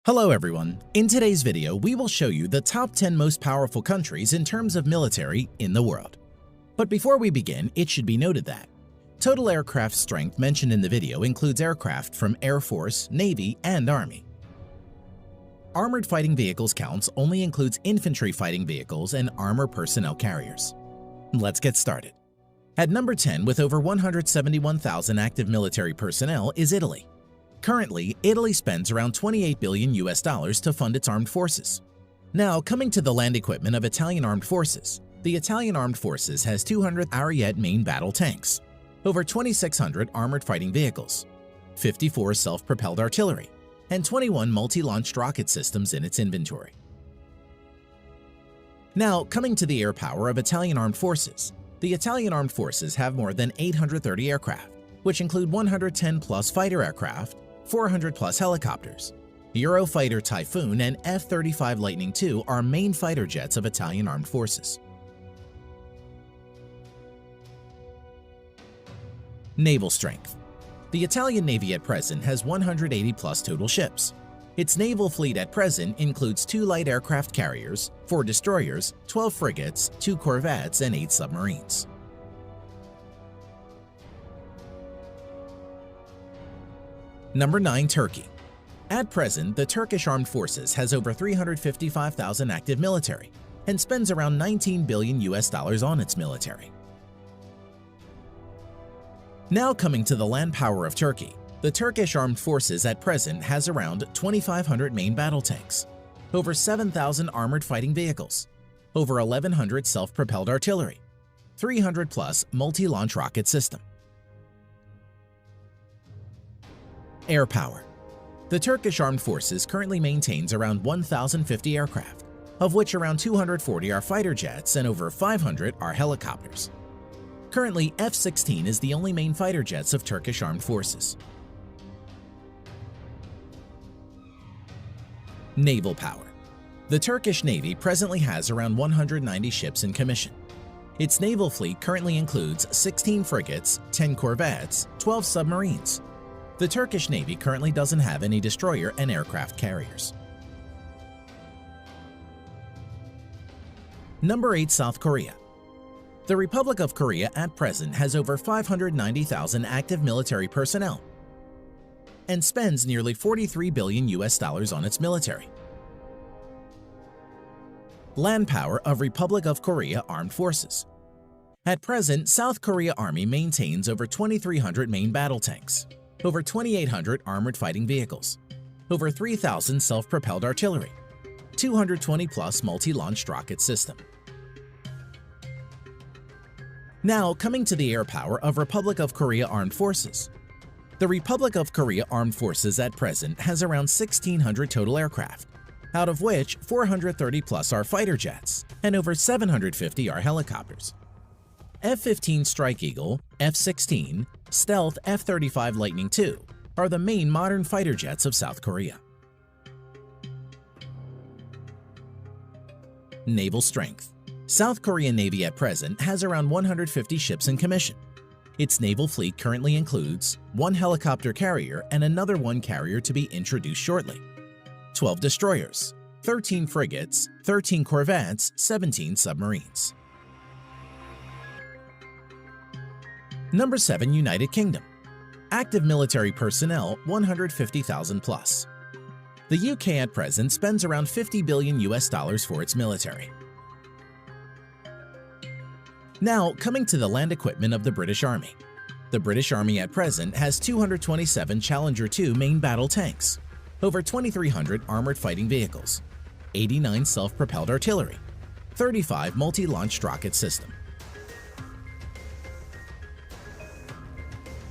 Hello everyone. In today's video, we will show you the top 10 most powerful countries in terms of military in the world. But before we begin, it should be noted that total aircraft strength mentioned in the video includes aircraft from Air Force, Navy, and Army. Armored fighting vehicles counts only includes infantry fighting vehicles and armor personnel carriers. Let's get started. At number 10 with over 171,000 active military personnel is Italy. Currently, Italy spends around $28 billion to fund its armed forces. Now, coming to the land equipment of Italian armed forces, the Italian armed forces has 200 Ariete main battle tanks, over 2,600 armored fighting vehicles, 54 self-propelled artillery, and 21 multi-launched rocket systems in its inventory. Now, coming to the air power of Italian armed forces, the Italian armed forces have more than 830 aircraft, which include 110-plus fighter aircraft, 400-plus helicopters. Eurofighter Typhoon and F-35 Lightning II are main fighter jets of Italian armed forces. Naval strength. The Italian Navy at present has 180-plus total ships. Its naval fleet at present includes 2 light aircraft carriers, 4 destroyers, 12 frigates, 2 corvettes, and 8 submarines. Number 9. Turkey. At present, the Turkish Armed Forces has over 355,000 active military and spends around $19 billion on its military. Now coming to the land power of Turkey, the Turkish Armed Forces at present has around 2,500 main battle tanks, over 7,000 armored fighting vehicles, over 1,100 self-propelled artillery, 300-plus multi-launch rocket system. Air power. The Turkish Armed Forces currently maintains around 1,050 aircraft, of which around 240 are fighter jets and over 500 are helicopters. Currently, F-16 is the only main fighter jets of Turkish Armed Forces. Naval power. The Turkish Navy presently has around 190 ships in commission. Its naval fleet currently includes 16 frigates, 10 corvettes, 12 submarines. The Turkish Navy currently doesn't have any destroyer and aircraft carriers. Number 8. South Korea. The Republic of Korea at present has over 590,000 active military personnel and spends nearly $43 billion on its military. Land power of Republic of Korea Armed Forces. At present, South Korea Army maintains over 2,300 main battle tanks, over 2,800 armored fighting vehicles, over 3,000 self-propelled artillery, 220-plus multi-launched rocket system. Now, coming to the air power of Republic of Korea Armed Forces. The Republic of Korea Armed Forces at present has around 1,600 total aircraft, out of which 430-plus are fighter jets and over 750 are helicopters. F-15 Strike Eagle, F-16, Stealth F-35 Lightning II are the main modern fighter jets of South Korea. Naval strength. South Korean Navy at present has around 150 ships in commission. Its naval fleet currently includes 1 helicopter carrier and another 1 carrier to be introduced shortly, 12 destroyers, 13 frigates, 13 corvettes, 17 submarines. Number 7. United Kingdom. Active military personnel 150,000 plus. The UK at present spends around $50 billion for its military. Now, coming to the land equipment of the British Army. The British Army at present has 227 Challenger 2 main battle tanks, over 2,300 armored fighting vehicles, 89 self-propelled artillery, 35 multi-launched rocket system.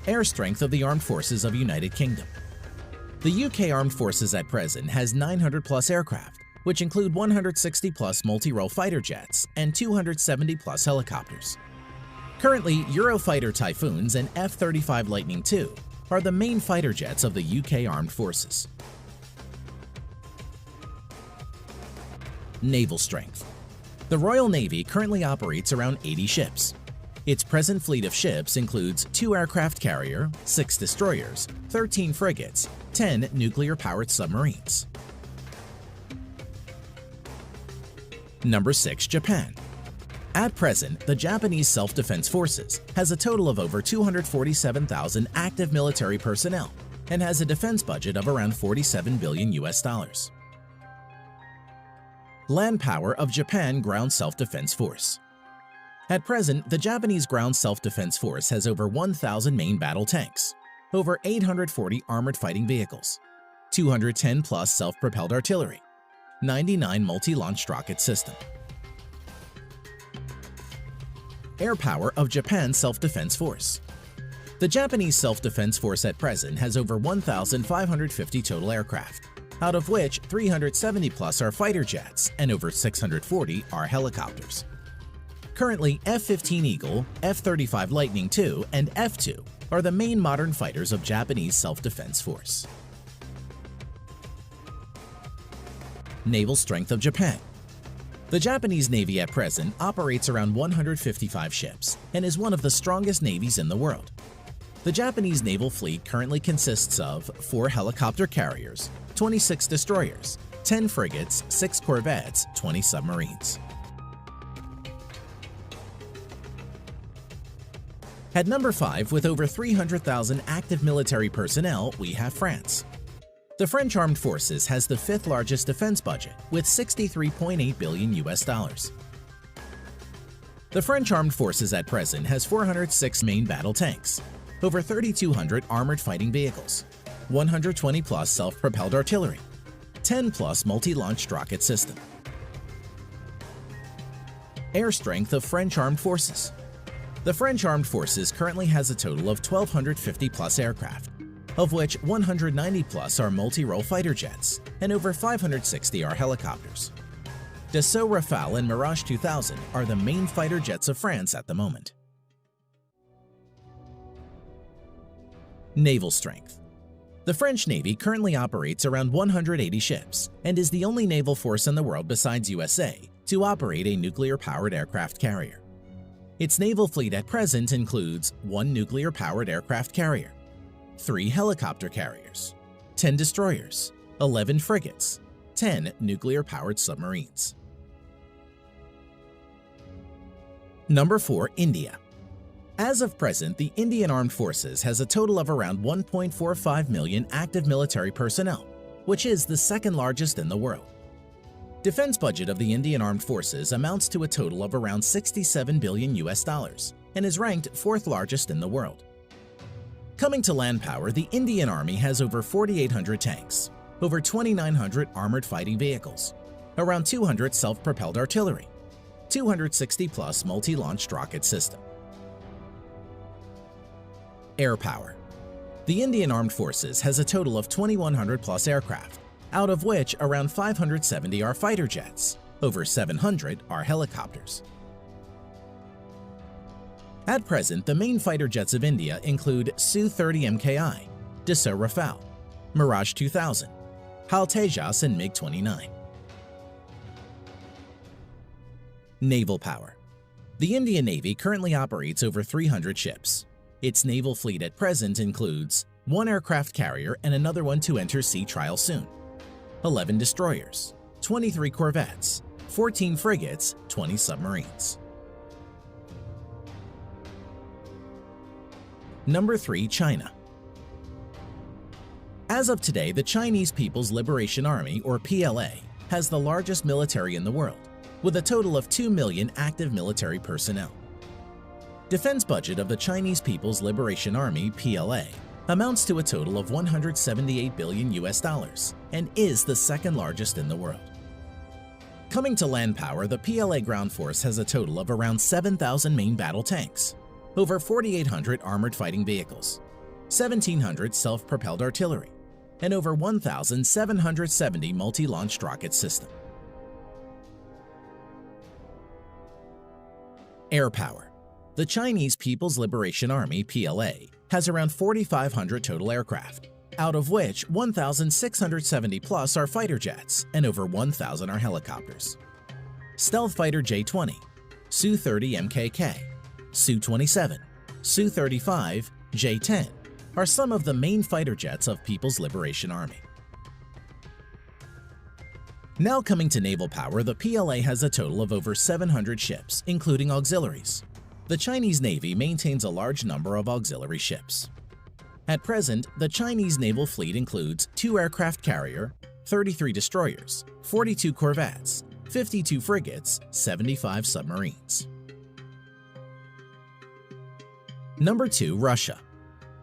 Air strength of the Armed Forces of United Kingdom. The UK Armed Forces at present has 900-plus aircraft, which include 160-plus multi-role fighter jets and 270-plus helicopters. Currently, Eurofighter Typhoons and F-35 Lightning II are the main fighter jets of the UK Armed Forces. Naval strength. The Royal Navy currently operates around 80 ships. Its present fleet of ships includes 2 aircraft carrier, 6 destroyers, 13 frigates, 10 nuclear-powered submarines. Number 6. Japan. At present, the Japanese Self-Defense Forces has a total of over 247,000 active military personnel and has a defense budget of around $47 billion. Land power of Japan Ground Self-Defense Force. At present, the Japanese Ground Self-Defense Force has over 1,000 main battle tanks, over 840 armored fighting vehicles, 210 plus self-propelled artillery, 99 multi-launched rocket system. Air power of Japan Self-Defense Force. The Japanese Self-Defense Force at present has over 1,550 total aircraft, out of which 370 plus are fighter jets and over 640 are helicopters. Currently, F-15 Eagle, F-35 Lightning II, and F-2 are the main modern fighters of Japanese Self-Defense Force. Naval strength of Japan. The Japanese Navy at present operates around 155 ships and is one of the strongest navies in the world. The Japanese naval fleet currently consists of 4 helicopter carriers, 26 destroyers, 10 frigates, 6 corvettes, 20 submarines. At number 5, with over 300,000 active military personnel, we have France. The French Armed Forces has the 5th largest defense budget with $63.8 billion. The French Armed Forces at present has 406 main battle tanks, over 3,200 armored fighting vehicles, 120 plus self-propelled artillery, 10 plus multi-launched rocket system. Air strength of French Armed Forces. The French Armed Forces currently has a total of 1,250 plus aircraft, of which 190 plus are multi-role fighter jets and over 560 are helicopters. Dassault Rafale and Mirage 2000 are the main fighter jets of France at the moment. Naval strength. The French Navy currently operates around 180 ships and is the only naval force in the world besides USA to operate a nuclear-powered aircraft carrier. Its naval fleet at present includes 1 nuclear-powered aircraft carrier, 3 helicopter carriers, 10 destroyers, 11 frigates, 10 nuclear-powered submarines. Number 4. India. As of present, the Indian Armed Forces has a total of around 1.45 million active military personnel, which is the 2nd largest in the world. Defense budget of the Indian Armed Forces amounts to a total of around $67 billion and is ranked 4th largest in the world. Coming to land power, the Indian Army has over 4,800 tanks, over 2,900 armored fighting vehicles, around 200 self-propelled artillery, 260 plus multi-launched rocket system. Air power. The Indian Armed Forces has a total of 2,100 plus aircraft, out of which around 570 are fighter jets, over 700 are helicopters. At present, the main fighter jets of India include Su-30 MKI, Dassault Rafale, Mirage 2000, HAL Tejas and MiG-29. Naval power. The Indian Navy currently operates over 300 ships. Its naval fleet at present includes 1 aircraft carrier and another one to enter sea trial soon, 11 destroyers, 23 corvettes, 14 frigates, 20 submarines. Number 3. China. As of today, the Chinese People's Liberation Army, or PLA, has the largest military in the world, with a total of 2 million active military personnel. Defense budget of the Chinese People's Liberation Army, PLA, amounts to a total of $178 billion and is the 2nd largest in the world. Coming to land power, the PLA ground force has a total of around 7,000 main battle tanks, over 4,800 armored fighting vehicles, 1,700 self-propelled artillery, and over 1,770 multi-launched rocket system. Air power. The Chinese People's Liberation Army, PLA, has around 4,500 total aircraft, out of which 1,670 plus are fighter jets and over 1,000 are helicopters. Stealth Fighter J-20, Su-30 MKK, Su-27, Su-35, J-10 are some of the main fighter jets of People's Liberation Army. Now coming to naval power, the PLA has a total of over 700 ships, including auxiliaries. The Chinese Navy maintains a large number of auxiliary ships. At present, the Chinese naval fleet includes 2 aircraft carrier, 33 destroyers, 42 corvettes, 52 frigates, 75 submarines. Number 2. Russia.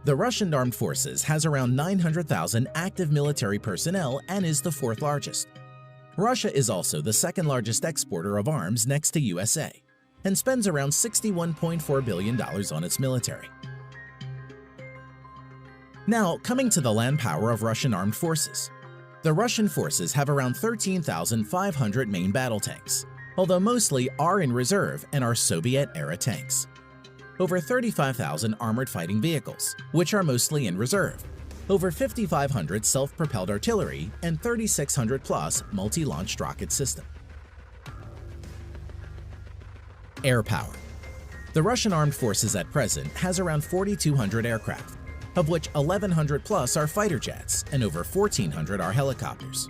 The Russian Armed Forces has around 900,000 active military personnel and is the 4th largest. Russia is also the 2nd largest exporter of arms next to USA and spends around $61.4 billion on its military. Now, coming to the land power of Russian armed forces. The Russian forces have around 13,500 main battle tanks, although mostly are in reserve and are Soviet-era tanks. Over 35,000 armored fighting vehicles, which are mostly in reserve. Over 5,500 self-propelled artillery and 3,600 plus multi-launched rocket system. Air power. The Russian armed forces at present has around 4,200 aircraft, of which 1,100 plus are fighter jets and over 1,400 are helicopters.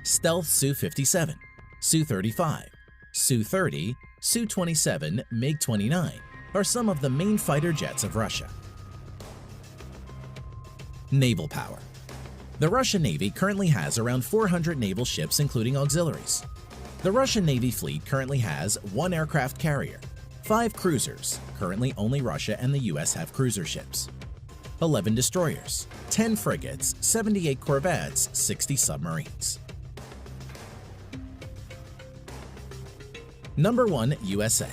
Stealth Su-57, Su-35, Su-30, Su-27, MiG-29 are some of the main fighter jets of Russia. Naval power. The Russian Navy currently has around 400 naval ships including auxiliaries. The Russian Navy fleet currently has 1 aircraft carrier, 5 cruisers, currently only Russia and the US have cruiser ships, 11 destroyers, 10 frigates, 78 corvettes, 60 submarines. Number 1. USA.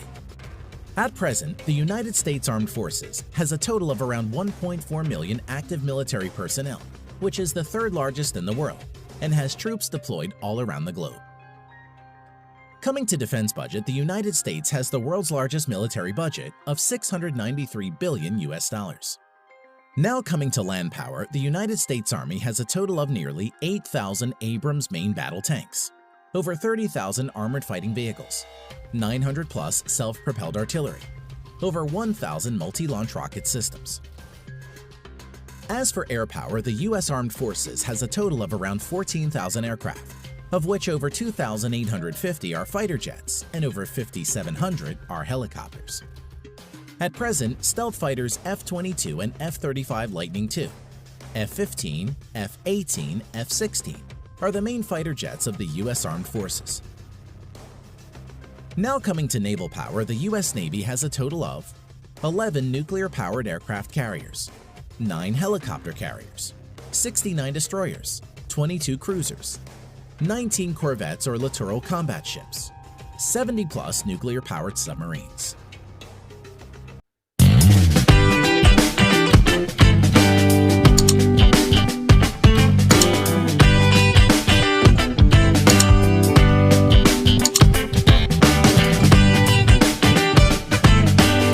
At present, the United States Armed Forces has a total of around 1.4 million active military personnel, which is the 3rd largest in the world, and has troops deployed all around the globe. Coming to defense budget, the United States has the world's largest military budget of $693 billion US. Now coming to land power, the United States Army has a total of nearly 8,000 Abrams main battle tanks, over 30,000 armored fighting vehicles, 900 plus self-propelled artillery, over 1,000 multi-launch rocket systems. As for air power, the U.S. Armed Forces has a total of around 14,000 aircraft, of which over 2,850 are fighter jets and over 5,700 are helicopters. At present, stealth fighters F-22 and F-35 Lightning II, F-15, F-18, F-16 are the main fighter jets of the U.S. Armed Forces. Now coming to naval power, the U.S. Navy has a total of 11 nuclear-powered aircraft carriers, 9 helicopter carriers, 69 destroyers, 22 cruisers, 19 corvettes or littoral combat ships, 70 plus nuclear-powered submarines.